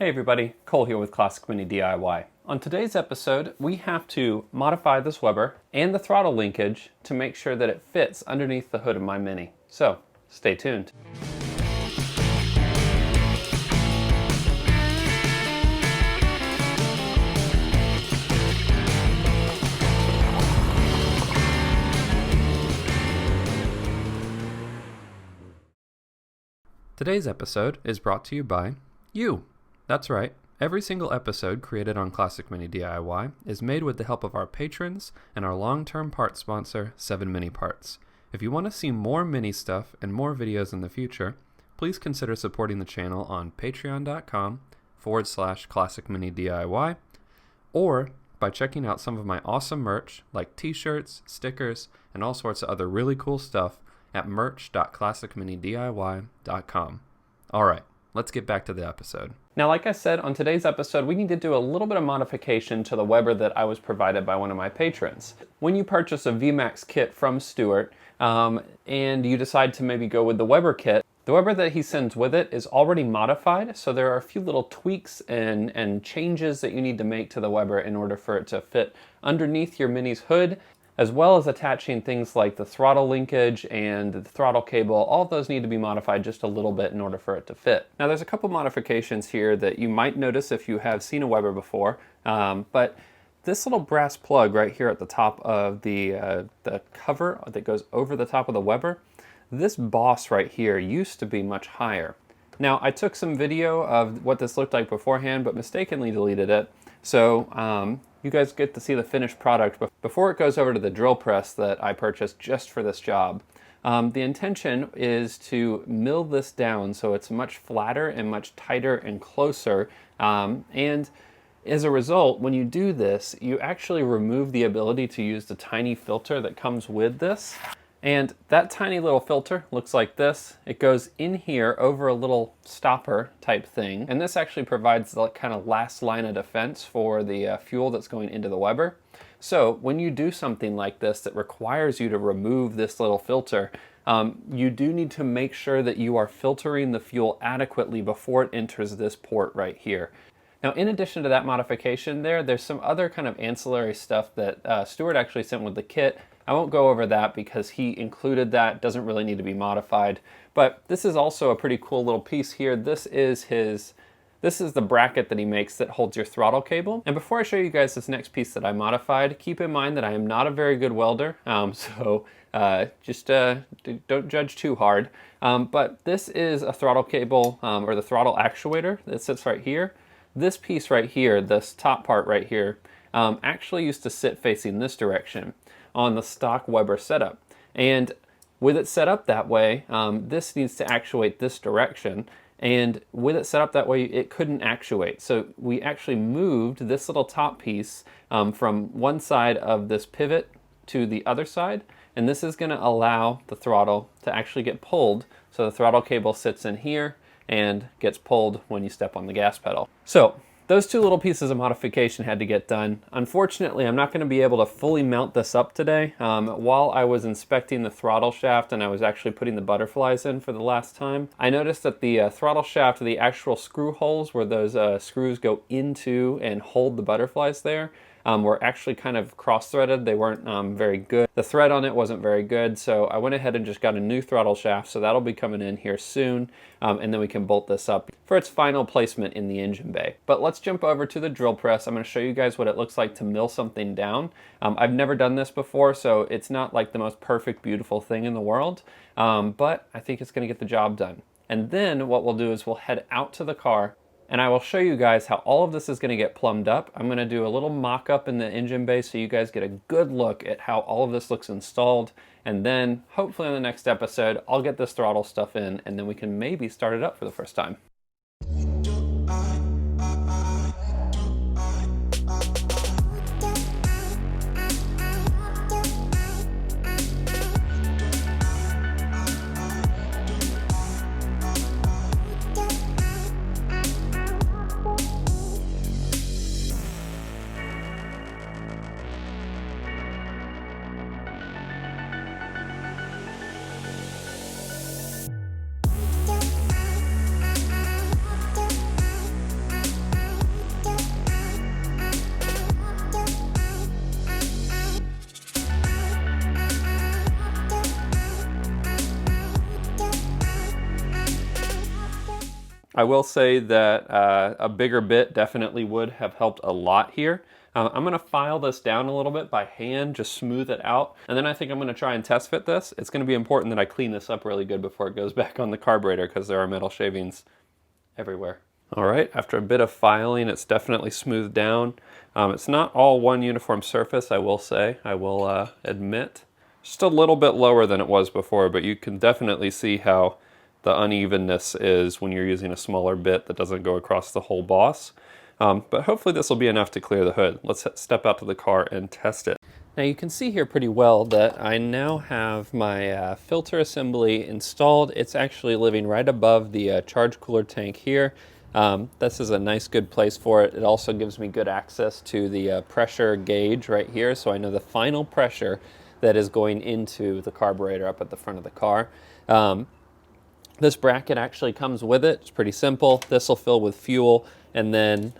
Hey everybody, Cole here with Classic Mini DIY. On today's episode, we have to modify this Weber and the throttle linkage to make sure that it fits underneath the hood of my Mini. So, stay tuned. Today's episode is brought to you by you. That's right. Every single episode created on Classic Mini DIY is made with the help of our patrons and our long-term part sponsor, 7 Mini Parts. If you want to see more mini stuff and more videos in the future, please consider supporting the channel on patreon.com/Classic Mini DIY, or by checking out some of my awesome merch like t-shirts, stickers, and all sorts of other really cool stuff at merch.classicminidiy.com. Alright, let's get back to the episode. Now, like I said, on today's episode, we need to do a little bit of modification to the Weber that I was provided by one of my patrons. When you purchase a VMAX kit from Stuart, and you decide to maybe go with the Weber kit, the Weber that he sends with it is already modified, so there are a few little tweaks and changes that you need to make to the Weber in order for it to fit underneath your Mini's hood, as well as attaching things like the throttle linkage and the throttle cable. All of those need to be modified just a little bit in order for it to fit. Now, there's a couple modifications here that you might notice if you have seen a Weber before, but this little brass plug right here at the top of the cover that goes over the top of the Weber, this boss right here used to be much higher. Now, I took some video of what this looked like beforehand, but mistakenly deleted it. So you guys get to see the finished product before it goes over to the drill press that I purchased just for this job. The intention is to mill this down so it's much flatter and much tighter and closer. And as a result, when you do this, you actually remove the ability to use the tiny filter that comes with this. And that tiny little filter looks like this. It goes in here over a little stopper type thing. And this actually provides the kind of last line of defense for the fuel that's going into the Weber. So when you do something like this that requires you to remove this little filter, you do need to make sure that you are filtering the fuel adequately before it enters this port right here. Now, in addition to that modification there's some other kind of ancillary stuff that Stuart actually sent with the kit. I won't go over that because he included that, doesn't really need to be modified. But this is also a pretty cool little piece here. This is the bracket that he makes that holds your throttle cable. And before I show you guys this next piece that I modified, keep in mind that I am not a very good welder, so just don't judge too hard. But this is a throttle cable, or the throttle actuator that sits right here. This piece right here, this top part right here, actually used to sit facing this direction on the stock Weber setup. And with it set up that way, this needs to actuate this direction. And with it set up that way, it couldn't actuate. So we actually moved this little top piece from one side of this pivot to the other side. And this is gonna allow the throttle to actually get pulled. So the throttle cable sits in here and gets pulled when you step on the gas pedal. So those two little pieces of modification had to get done. Unfortunately, I'm not going to be able to fully mount this up today. While I was inspecting the throttle shaft and I was actually putting the butterflies in for the last time, I noticed that the throttle shaft, the actual screw holes where those screws go into and hold the butterflies there, were actually kind of cross-threaded. They weren't very good. The thread on it wasn't very good, so I went ahead and just got a new throttle shaft, so that'll be coming in here soon, and then we can bolt this up for its final placement in the engine bay. But let's jump over to the drill press. I'm going to show you guys what it looks like to mill something down. I've never done this before, so it's not like the most perfect, beautiful thing in the world, but I think it's going to get the job done. And then what we'll do is we'll head out to the car, and I will show you guys how all of this is going to get plumbed up. I'm going to do a little mock-up in the engine bay so you guys get a good look at how all of this looks installed. And then, hopefully in the next episode, I'll get this throttle stuff in, and then we can maybe start it up for the first time. I will say that a bigger bit definitely would have helped a lot here. I'm going to file this down a little bit by hand, just smooth it out, and then I think I'm going to try and test fit this. It's going to be important that I clean this up really good before it goes back on the carburetor because there are metal shavings everywhere. All right, after a bit of filing, it's definitely smoothed down. It's not all one uniform surface, I will say, I will admit. Just a little bit lower than it was before, but you can definitely see how the unevenness is when you're using a smaller bit that doesn't go across the whole boss. But hopefully this will be enough to clear the hood. Let's step out to the car and test it. Now you can see here pretty well that I now have my filter assembly installed. It's actually living right above the charge cooler tank here. This is a nice good place for it. It also gives me good access to the pressure gauge right here, so I know the final pressure that is going into the carburetor up at the front of the car. This bracket actually comes with it. It's pretty simple. This will fill with fuel, and then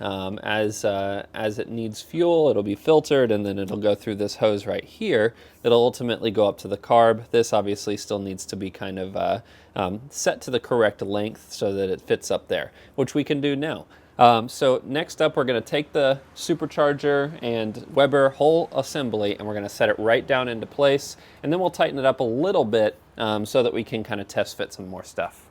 as it needs fuel, it'll be filtered, and then it'll go through this hose right here. It'll ultimately go up to the carb. This obviously still needs to be kind of set to the correct length so that it fits up there, which we can do now. So next up, we're going to take the Supercharger and Weber whole assembly, and we're going to set it right down into place, and then we'll tighten it up a little bit so that we can kind of test fit some more stuff.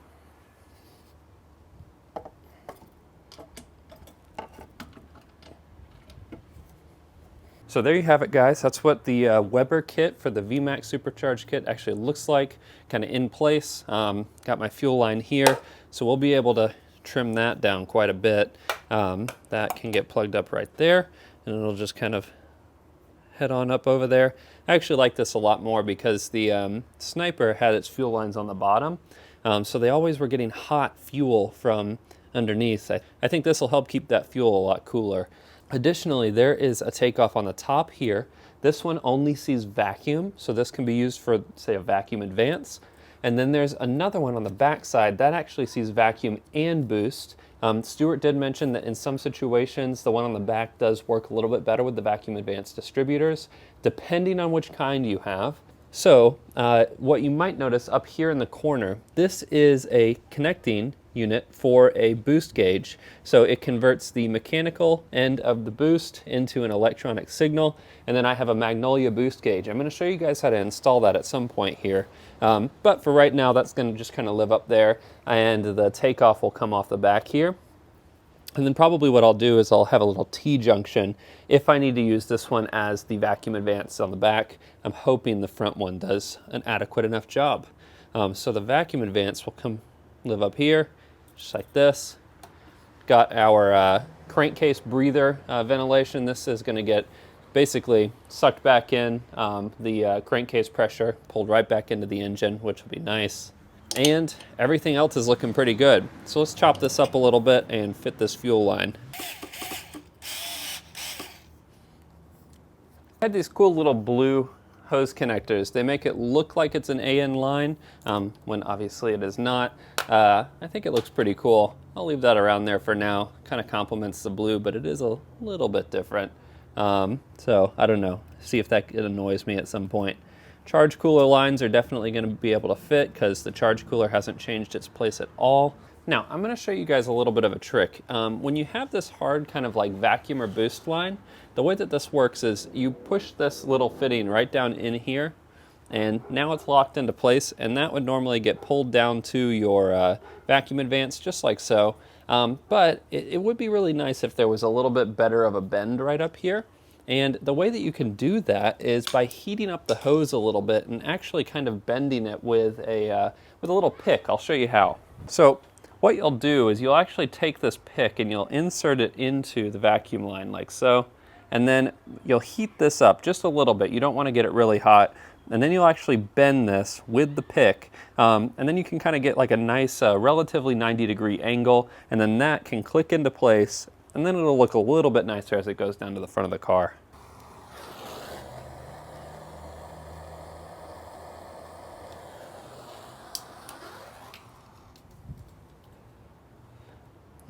So there you have it, guys. That's what the Weber kit for the VMAX Supercharged kit actually looks like, kind of in place. Got my fuel line here, so we'll be able to trim that down quite a bit. That can get plugged up right there, and it'll just kind of head on up over there. I actually like this a lot more because the Sniper had its fuel lines on the bottom, so they always were getting hot fuel from underneath. I think this will help keep that fuel a lot cooler. Additionally, there is a takeoff on the top here. This one only sees vacuum, so this can be used for, say, a vacuum advance. And then there's another one on the back side that actually sees vacuum and boost. Stuart did mention that in some situations, the one on the back does work a little bit better with the vacuum advance distributors, depending on which kind you have. So what you might notice up here in the corner, this is a connecting unit for a boost gauge. So it converts the mechanical end of the boost into an electronic signal, and then I have a Magnolia boost gauge. I'm going to show you guys how to install that at some point here. But for right now, that's going to just kind of live up there, and the takeoff will come off the back here. And then probably what I'll do is I'll have a little T-junction if I need to use this one as the vacuum advance on the back. I'm hoping the front one does an adequate enough job. So the vacuum advance will live up here, just like this. Got our crankcase breather ventilation. This is going to get basically sucked back in, the crankcase pressure pulled right back into the engine, which will be nice. And everything else is looking pretty good. So let's chop this up a little bit and fit this fuel line. I had these cool little blue hose connectors. They make it look like it's an AN line, when obviously it is not. I think it looks pretty cool. I'll leave that around there for now. Kind of complements the blue, but it is a little bit different. So I don't know. See if it annoys me at some point. Charge cooler lines are definitely going to be able to fit because the charge cooler hasn't changed its place at all. Now, I'm going to show you guys a little bit of a trick. When you have this hard kind of like vacuum or boost line, the way that this works is you push this little fitting right down in here, and now it's locked into place, and that would normally get pulled down to your vacuum advance just like so. But it would be really nice if there was a little bit better of a bend right up here. And the way that you can do that is by heating up the hose a little bit and actually kind of bending it with a little pick. I'll show you how. So what you'll do is you'll actually take this pick and you'll insert it into the vacuum line like so. And then you'll heat this up just a little bit. You don't want to get it really hot. And then you'll actually bend this with the pick. And then you can kind of get like a nice relatively 90-degree angle. And then that can click into place. And then it'll look a little bit nicer as it goes down to the front of the car.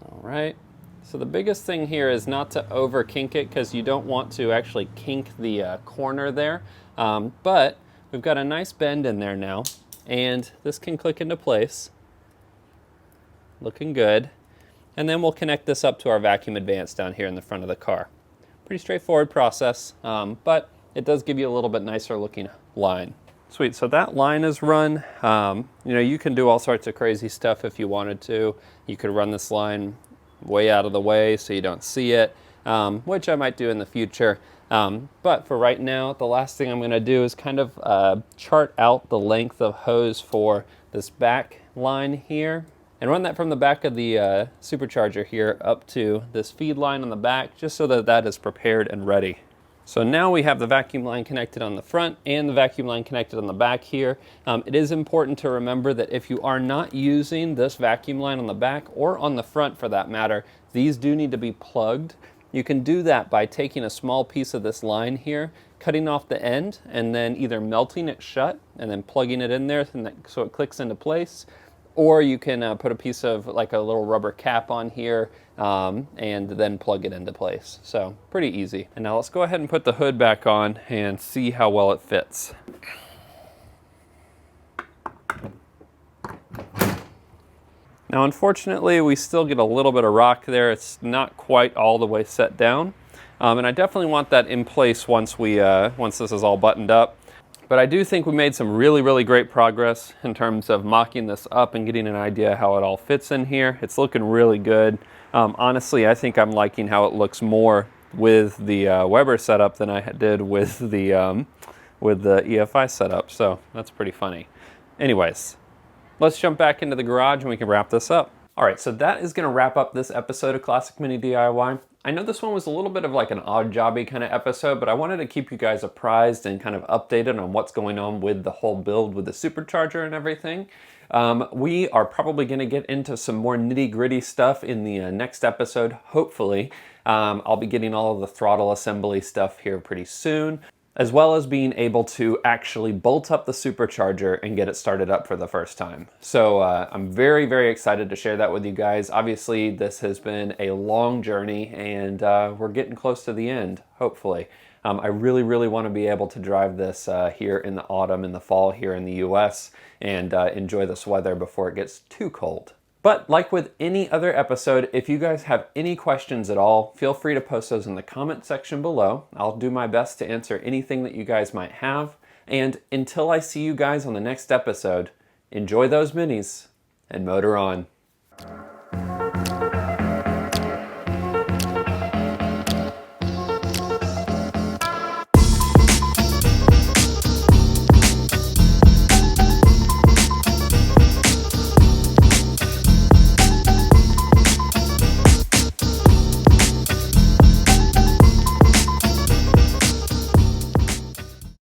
All right. So the biggest thing here is not to over kink it because you don't want to actually kink the corner there. But we've got a nice bend in there now, and this can click into place. Looking good. And then we'll connect this up to our vacuum advance down here in the front of the car. Pretty straightforward process, but it does give you a little bit nicer looking line. Sweet, so that line is run. You know, you can do all sorts of crazy stuff if you wanted to. You could run this line way out of the way so you don't see it, which I might do in the future. But for right now, the last thing I'm going to do is kind of chart out the length of hose for this back line here, and run that from the back of the Supercharger here up to this feed line on the back, just so that that is prepared and ready. So now we have the vacuum line connected on the front and the vacuum line connected on the back here. It is important to remember that if you are not using this vacuum line on the back, or on the front for that matter, these do need to be plugged. You can do that by taking a small piece of this line here, cutting off the end, and then either melting it shut and then plugging it in there so it clicks into place. Or you can put a piece of like a little rubber cap on here and then plug it into place. So pretty easy. And now let's go ahead and put the hood back on and see how well it fits. Now unfortunately we still get a little bit of rock there. It's not quite all the way set down. And I definitely want that in place once this is all buttoned up. But I do think we made some really great progress in terms of mocking this up and getting an idea how it all fits in here. It's looking really good. Honestly, I think I'm liking how it looks more with the Weber setup than I did with the EFI setup. So that's pretty funny. Anyways, let's jump back into the garage and we can wrap this up. All right, so that is going to wrap up this episode of Classic Mini DIY. I know this one was a little bit of like an odd jobby kind of episode, but I wanted to keep you guys apprised and kind of updated on what's going on with the whole build with the Supercharger and everything. We are probably going to get into some more nitty-gritty stuff in the next episode, hopefully. I'll be getting all of the throttle assembly stuff here pretty soon, as well as being able to actually bolt up the Supercharger and get it started up for the first time. So I'm very excited to share that with you guys. Obviously, this has been a long journey, and we're getting close to the end, hopefully. I really want to be able to drive this here in the autumn and the fall here in the US and enjoy this weather before it gets too cold. But like with any other episode, if you guys have any questions at all, feel free to post those in the comment section below. I'll do my best to answer anything that you guys might have. And until I see you guys on the next episode, enjoy those minis and motor on.